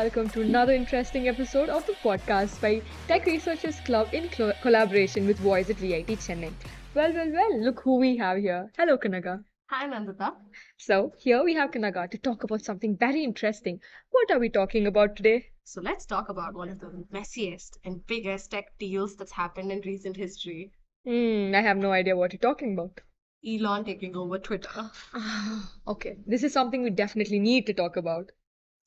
welcome to another interesting episode of the podcast by Tech Researchers Club in collaboration with Voice at VIT Chennai. Well, look who we have here. Hello, Kanaga. Hi, Nandita. So, here we have Kanaga to talk about something very interesting. What are we talking about today? So let's talk about one of the messiest and biggest tech deals that's happened in recent history. I have no idea what you're talking about. Elon taking over Twitter. Okay, this is something we definitely need to talk about.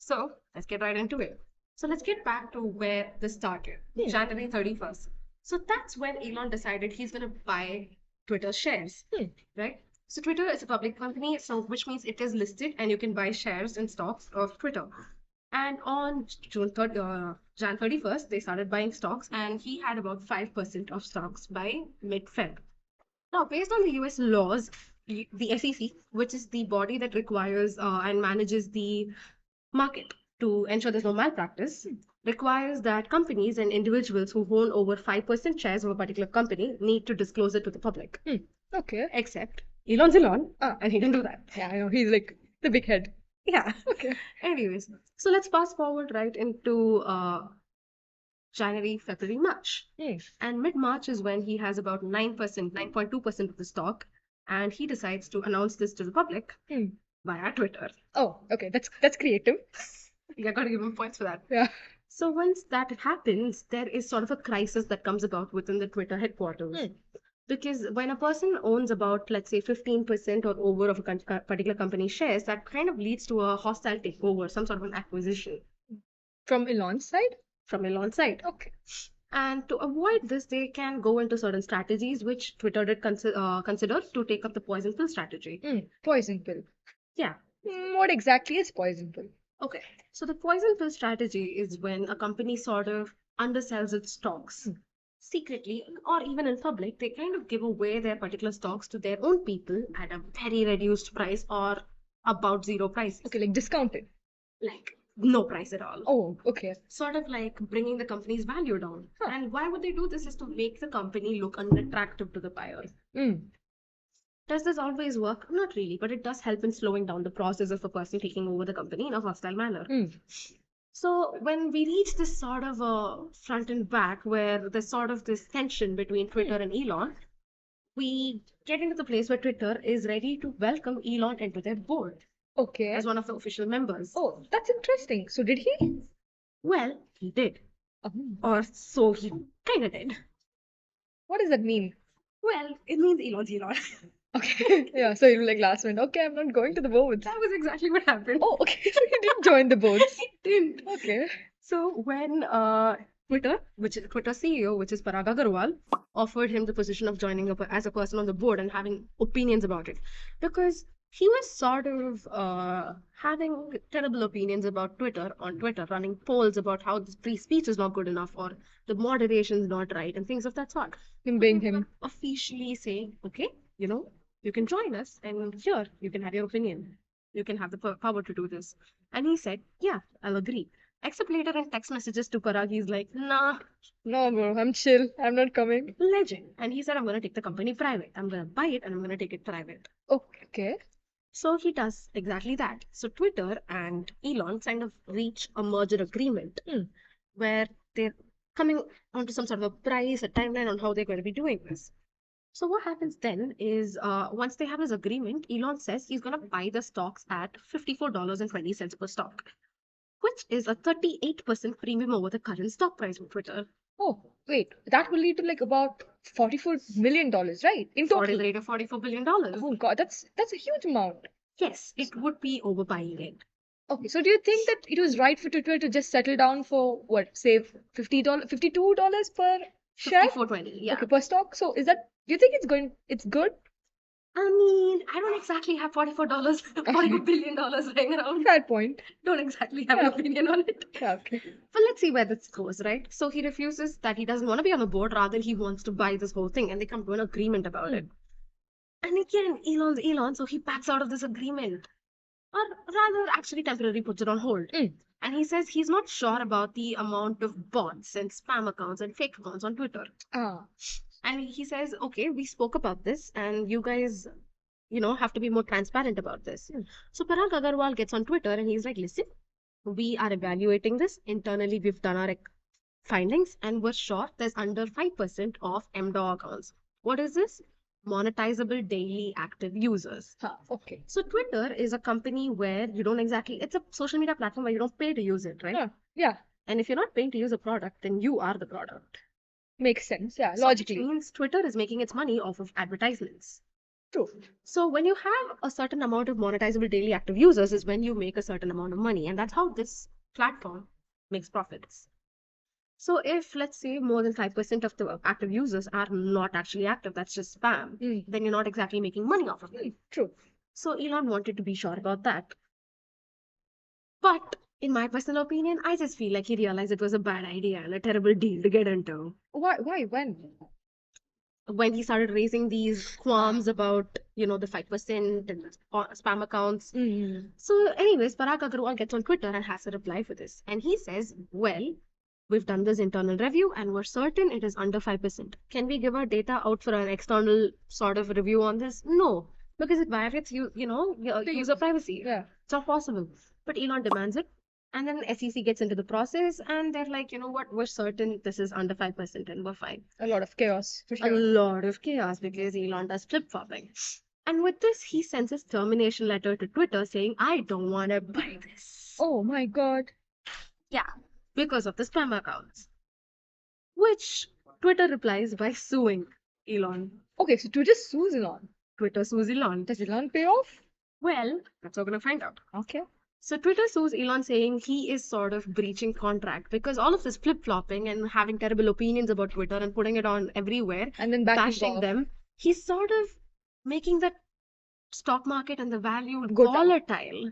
So let's get right into it. So let's get back to where this started, January 31st. So that's when Elon decided he's going to buy Twitter shares, right? So Twitter is a public company, so which means it is listed and you can buy shares and stocks of Twitter. And on Jan 31st, they started buying stocks, and he had about 5% of stocks by mid-Feb. Now, based on the US laws, the SEC, which is the body that requires and manages the market to ensure there's no malpractice, requires that companies and individuals who own over 5% shares of a particular company need to disclose it to the public. Okay. Except Elon's Elon, and he didn't do that. Yeah, I know. He's like the big head. Yeah. Okay. Anyways, so let's fast forward right into January, February, March. And mid-March is when he has about 9%, 9.2% of the stock, and he decides to announce this to the public via Twitter. Oh, okay. That's creative. You gotta give him points for that. Yeah. So once that happens, there is sort of a crisis that comes about within the Twitter headquarters. Because when a person owns about, let's say, 15% or over of a particular company's shares, that kind of leads to a hostile takeover, some sort of an acquisition. From Elon's side? From Elon's side. Okay. And to avoid this, they can go into certain strategies, which Twitter did consider to take up the poison pill strategy. Poison pill. Yeah. What exactly is poison pill? Okay. So the poison pill strategy is when a company sort of undersells its stocks. Secretly or even in public, they kind of give away their particular stocks to their own people at a very reduced price or about zero price. Okay, like discounted. Like no price at all. Oh, okay. Sort of like bringing the company's value down. And why would they do this is to make the company look unattractive to the buyers. Does this always work? Not really, but it does help in slowing down the process of a person taking over the company in a hostile manner. So when we reach this sort of a front and back where there's sort of this tension between Twitter and Elon, we get into the place where Twitter is ready to welcome Elon into their board. Okay. As one of the official members. Oh, that's interesting. So did he? Well, he did. Or so he kind of did. What does that mean? Well, it means Elon's Elon. Okay. Yeah, so you like last minute, okay, I'm not going to the boards. That was exactly what happened. Oh, okay. So he didn't join the boards. He didn't. Okay. So when Twitter, which is Twitter CEO, which is Parag Agarwal, offered him the position of joining up as a person on the board and having opinions about it, because he was sort of having terrible opinions about Twitter on Twitter, running polls about how the free speech is not good enough or the moderation is not right and things of that sort. Him being him. Officially saying, okay, you can join us and here you can have your opinion. You can have the power to do this. And he said, yeah, I'll agree. Except later in text messages to Parag, he's like, nah. No, bro, I'm chill. I'm not coming. Legend. And he said, I'm going to take the company private. I'm going to buy it and I'm going to take it private. Okay. So he does exactly that. So Twitter and Elon kind of reach a merger agreement where they're coming onto some sort of a price, a timeline on how they're going to be doing this. So what happens then is once they have this agreement, Elon says he's going to buy the stocks at $54.20 per stock, which is a 38% premium over the current stock price of Twitter. Oh, wait. That will lead to like about $44 million, right? In total. $44 billion. Oh, God, that's a huge amount. Yes, it would be overbuying it. Okay, so do you think that it was right for Twitter to just settle down for what, say $52 per share? $54.20, yeah. Okay, per stock. So do you think it's good? I mean, I don't exactly have $44 billion lying around. Fair point. Don't exactly have an opinion on it. Yeah, okay. But let's see where this goes, right? So he refuses that he doesn't want to be on the board, rather he wants to buy this whole thing, and they come to an agreement about it. And again, Elon's Elon, so he backs out of this agreement. Or rather, actually temporarily puts it on hold. And he says he's not sure about the amount of bots and spam accounts and fake accounts on Twitter. And he says, okay, we spoke about this and you guys, have to be more transparent about this. So Parag Agarwal gets on Twitter and he's like, listen, we are evaluating this. Internally, we've done our findings and we're sure there's under 5% of MDAO accounts. What is this? Monetizable daily active users. Okay. So Twitter is a company where you don't exactly, it's a social media platform where you don't pay to use it, right? Yeah. And if you're not paying to use a product, then you are the product. Makes sense. Yeah, So which logically. means Twitter is making its money off of advertisements. True. So when you have a certain amount of monetizable daily active users is when you make a certain amount of money. And that's how this platform makes profits. So if let's say more than 5% of the active users are not actually active, that's just spam, then you're not exactly making money off of it. True. So Elon wanted to be sure about that. But in my personal opinion, I just feel like he realized it was a bad idea and a terrible deal to get into. Why? When? When he started raising these qualms about, the 5% and spam accounts. So anyways, Parag Agrawal gets on Twitter and has a reply for this. And he says, well, we've done this internal review and we're certain it is under 5%. Can we give our data out for an external sort of review on this? No, because it violates user privacy. Yeah. It's not possible. But Elon demands it. And then SEC gets into the process and they're like, you know what, we're certain this is under 5% and we're fine. A lot of chaos, for A sure. lot of chaos because Elon does flip-flopping. And with this, he sends his termination letter to Twitter saying, I don't want to buy this. Oh my God. Yeah, because of the spam accounts. Which Twitter replies by suing Elon. Okay, so Twitter sues Elon. Twitter sues Elon. Does Elon pay off? Well, that's what we're going to find out. Okay. So Twitter sues Elon saying he is sort of breaching contract because all of this flip-flopping and having terrible opinions about Twitter and putting it on everywhere And then bashing them, he's sort of making the stock market and the value Go down. volatile.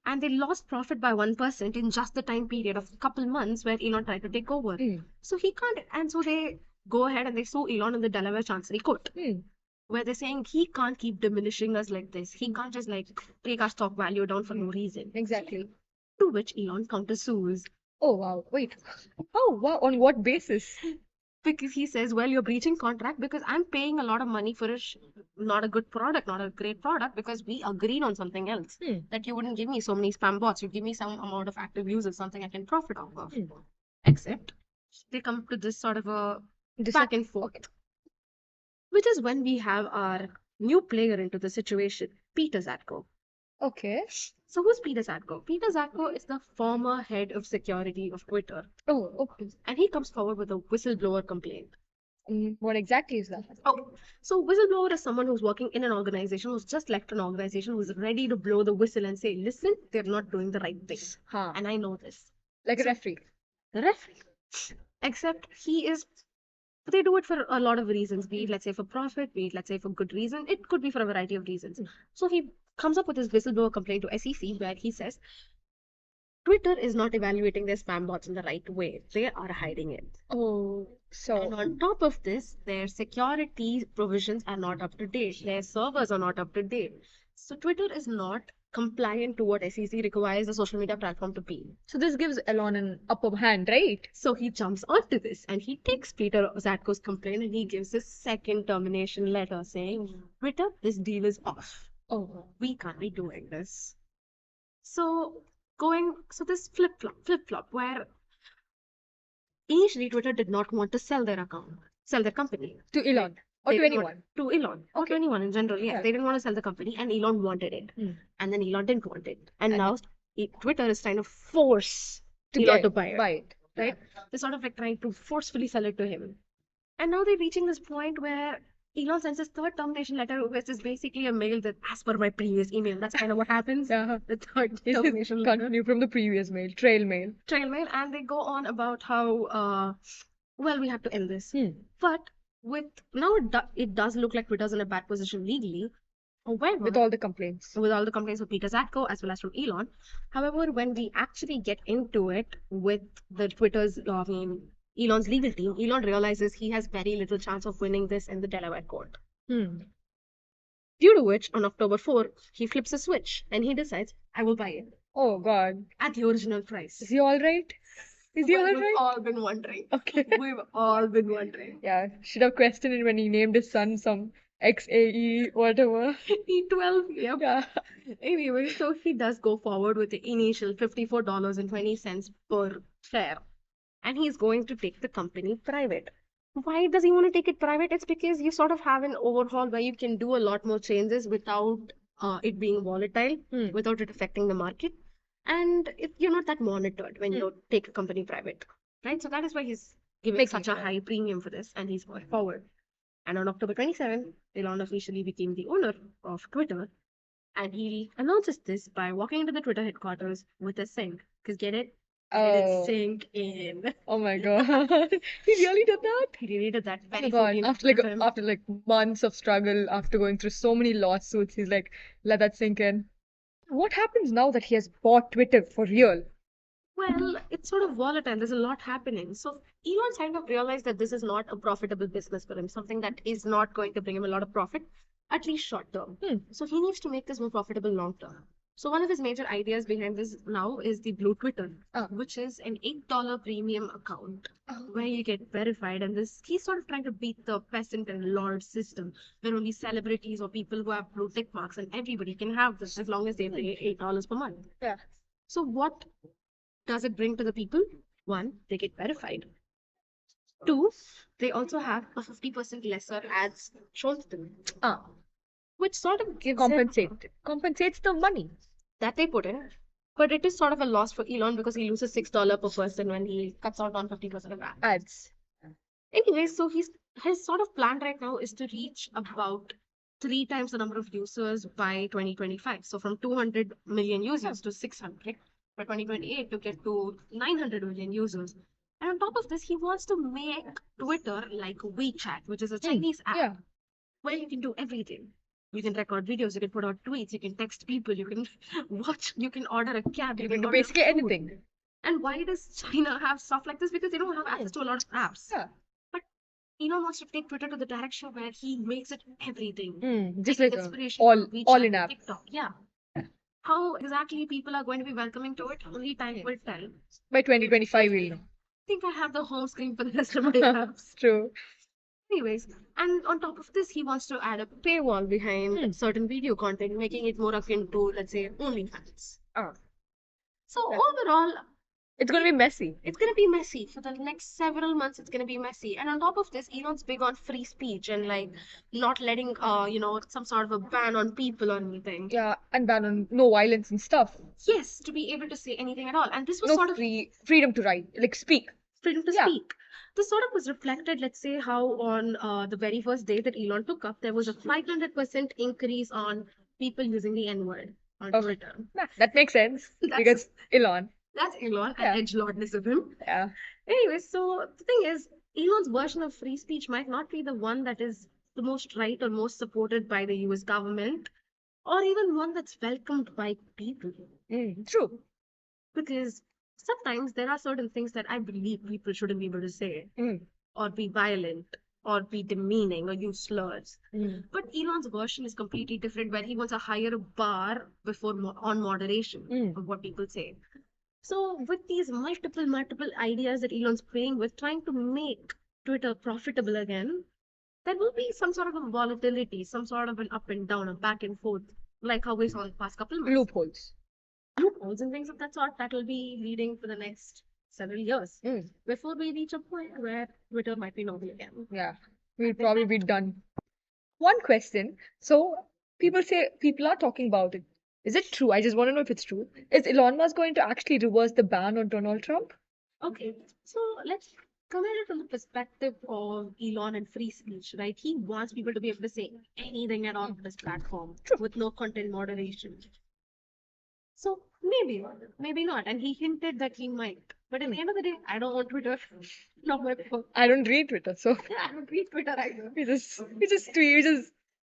And they lost profit by 1% in just the time period of a couple months where Elon tried to take over. So he can't, and so they go ahead and they sue Elon in the Delaware Chancery Court, where they're saying he can't keep diminishing us like this. He can't just like take our stock value down for no reason. Exactly. To which Elon countersues. Oh wow. Wait. Oh wow. On what basis? Because he says, well, you're breaching contract because I'm paying a lot of money for not a good product, not a great product, because we agreed on something else. That you wouldn't give me so many spam bots, you'd give me some amount of active users, something I can profit off of. Except they come to this sort of a back and forth. Okay. Which is when we have our new player into the situation, Peter Zatko. Okay. So who's Peter Zatko? Peter Zatko is the former head of security of Twitter. Oh, okay. And he comes forward with a whistleblower complaint. What exactly is that? Oh, so whistleblower is someone who's working in an organization, who's just left an organization, who's ready to blow the whistle and say, listen, they're not doing the right thing. And I know this. Like a referee. The referee. Except they do it for a lot of reasons, be it, let's say, for profit, be it, let's say, for good reason. It could be for a variety of reasons. So he comes up with his whistleblower complaint to SEC where he says, Twitter is not evaluating their spam bots in the right way. They are hiding it. Oh, so. And on top of this, their security provisions are not up to date. Their servers are not up to date. So Twitter is not compliant to what SEC requires a social media platform to be. So this gives Elon an upper hand, right? So he jumps onto this and he takes Peter Zatko's complaint and he gives a second termination letter saying, Twitter, this deal is off. Oh, we can't be doing this. So this flip-flop where initially Twitter did not want to sell their company. To Elon. Or to anyone? To Elon. Or to anyone in general, yes. Yeah. They didn't want to sell the company and Elon wanted it. And then Elon didn't want it. And now Twitter is trying to force Elon to buy it. Right? They're sort of like trying to forcefully sell it to him. And now they're reaching this point where Elon sends his third termination letter, which is basically a mail that, as per my previous email, that's kind of what happens. The third termination letter. Continue from the previous mail, trail mail. And they go on about how, we have to end this. But now it does look like Twitter's in a bad position legally. However, with all the complaints of Peter Zatko as well as from Elon. However, when we actually get into it with the Elon's legal team, Elon realizes he has very little chance of winning this in the Delaware court. Due to which, on October 4, he flips a switch and he decides, I will buy it. Oh God. At the original price. Is he all right? Is he all right? We've all been wondering. Okay. We've all been wondering. Yeah, should have questioned it when he named his son some XAE, whatever. E12, yep. Yeah. Anyway, so he does go forward with the initial $54.20 per share, and he's going to take the company private. Why does he want to take it private? It's because you sort of have an overhaul where you can do a lot more changes without it being volatile, without it affecting the market, and you're not that monitored when you take a company private, right? So that is why he's giving Makes such sense. a high premium for this, and he's going forward. And on October 27th, Elon officially became the owner of Twitter, and he announces this by walking into the Twitter headquarters with a sink. Because get it? Get it Oh. sink in. Oh my God. He really did that? He really did that. Oh my Very God. 14 After of him. like months of struggle, after going through so many lawsuits, he's like, let that sink in. What happens now that he has bought Twitter for real? Well, it's sort of volatile. There's a lot happening. So Elon kind of realized that this is not a profitable business for him, something that is not going to bring him a lot of profit, at least short term. So he needs to make this more profitable long term. So one of his major ideas behind this now is the Blue Twitter, which is an $8 premium account where you get verified. And this he's sort of trying to beat the peasant and lord system, where only celebrities or people who have blue tick marks and everybody can have this as long as they pay $8 per month. Yeah. So what does it bring to the people? One, they get verified. Two, they also have a 50% lesser ads shown to them, which sort of gives Compensates the money. that they put in. But it is sort of a loss for Elon because he loses $6 per person when he cuts out on 50% of Ads. Anyway, so his sort of plan right now is to reach about 3 times the number of users by 2025. So from 200 million users to 600 by 2028 to get to 900 million users. And on top of this, he wants to make Twitter like WeChat, which is a Chinese app where you can do everything. You can record videos, you can put out tweets, you can text people, you can watch, you can order a cab, You can do order basically food. anything. And why does China have stuff like this? Because they don't have access to a lot of apps. Yeah. But Elon wants to take Twitter to the direction where he makes it everything. Just Taking like inspiration all from WeChat in and app. TikTok. Yeah. How exactly people are going to be welcoming to it, only time will tell. By 2025 we'll know. I think I have the home screen for the rest of my apps. True. Anyways, and on top of this, he wants to add a paywall behind certain video content, making it more akin to, let's say, OnlyFans. So overall, it's going to be messy. It's going to be messy. For the next several months, it's going to be messy. And on top of this, Elon's big on free speech and like not letting, some sort of a ban on people or anything. Yeah, and ban on no violence and stuff. Yes, to be able to say anything at all. And this was No sort of freedom to write, like speak. freedom to speak. This sort of was reflected, let's say, how on the very first day that Elon took up, there was a 500% increase on people using the N-word on Twitter. That makes sense because Elon. That's Elon and edgelordness of him. Yeah. Anyway, so the thing is, Elon's version of free speech might not be the one that is the most right or most supported by the US government, or even one that's welcomed by people. True. Because sometimes there are certain things that I believe people shouldn't be able to say, or be violent, or be demeaning, or use slurs. But Elon's version is completely different, where he wants a higher bar before on moderation of what people say. So with these multiple ideas that Elon's playing with, trying to make Twitter profitable again, there will be some sort of a volatility, some sort of an up and down, a back and forth, like how we saw in the past couple months. Loopholes and things of that sort that will be leading for the next several years before we reach a point where Twitter might be normal again. Yeah, we'll probably be done. One question. So people are talking about it. Is it true? I just want to know if it's true. Is Elon Musk going to actually reverse the ban on Donald Trump? Okay, so let's come at it from the perspective of Elon and free speech, right? He wants people to be able to say anything at all on this platform with no content moderation. So maybe not. And he hinted that he might. But at the end of the day, I don't want Twitter. Not my phone. I don't read Twitter, so I don't read Twitter either. we just tweet. We just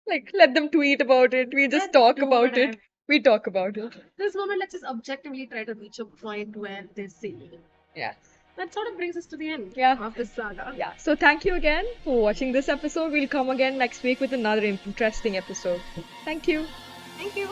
like let them tweet about it. We just talk about it. We talk about it. This moment, let's just objectively try to reach a point where they're saying. Yeah. That sort of brings us to the end of this saga. Yeah. So thank you again for watching this episode. We'll come again next week with another interesting episode. Thank you. Thank you.